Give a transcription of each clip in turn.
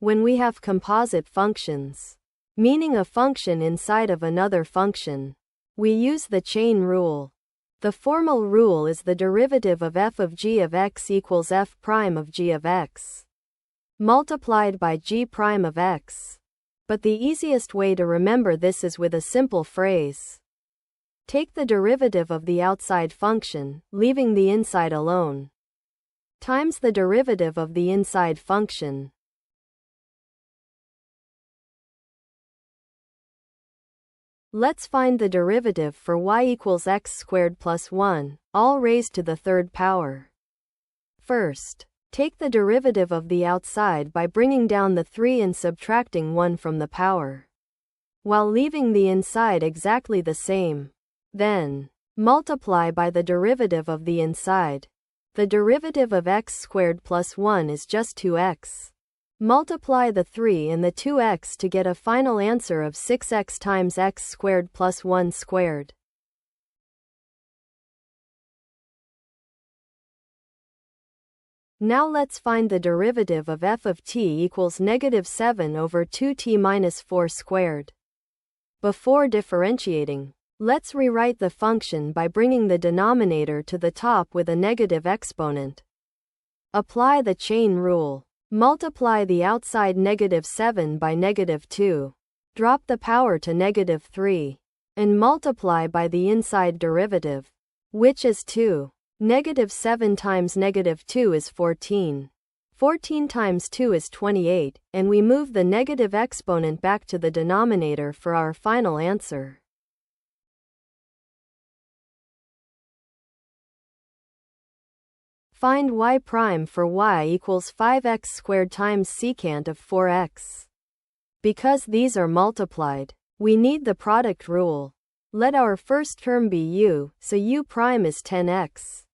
when we have composite functions, meaning a function inside of another function, we use the chain rule. The formal rule is the derivative of f of g of x equals f prime of g of x multiplied by g prime of x. But the easiest way to remember this is with a simple phrase. Take the derivative of the outside function, leaving the inside alone, times the derivative of the inside function. Let's find the derivative for y equals x squared plus 1, all raised to the third power. First, take the derivative of the outside by bringing down the 3 and subtracting 1 from the power, while leaving the inside exactly the same. Then, multiply by the derivative of the inside. The derivative of x squared plus 1 is just 2x. Multiply the 3 and the 2x to get a final answer of 6x times x squared plus 1 squared. Now let's find the derivative of f of t equals -7 over 2t minus 4 squared. Before differentiating, let's rewrite the function by bringing the denominator to the top with a negative exponent. Apply the chain rule. Multiply the outside -7 by -2. Drop the power to -3. And multiply by the inside derivative, which is 2. -7 times -2 is 14. 14 times 2 is 28, and we move the negative exponent back to the denominator for our final answer. Find y prime for y equals 5x squared times secant of 4x. Because these are multiplied, we need the product rule. Let our first term be u, so u prime is 10x.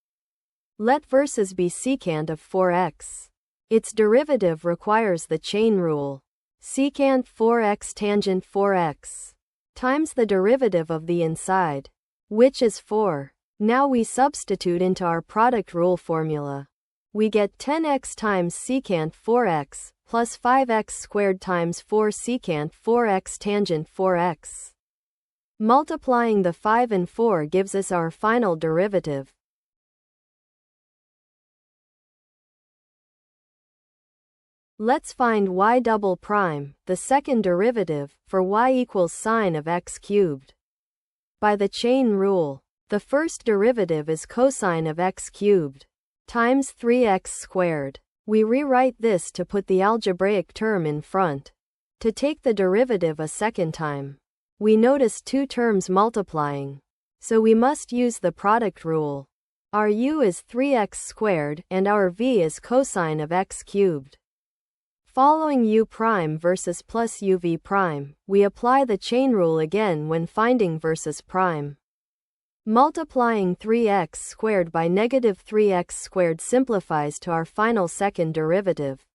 Let versus be secant of 4x. Its derivative requires the chain rule. Secant 4x tangent 4x times the derivative of the inside, which is 4. Now we substitute into our product rule formula. We get 10x times secant 4x plus 5x squared times 4 secant 4x tangent 4x. Multiplying the 5 and 4 gives us our final derivative. Let's find y double prime, the second derivative, for y equals sine of x cubed. By the chain rule, the first derivative is cosine of x cubed times 3x squared. We rewrite this to put the algebraic term in front. To take the derivative a second time, we notice two terms multiplying, so we must use the product rule. Our u is 3x squared and our v is cosine of x cubed. Following u prime versus plus uv prime, we apply the chain rule again when finding versus prime. Multiplying 3x squared by -3x squared simplifies to our final second derivative.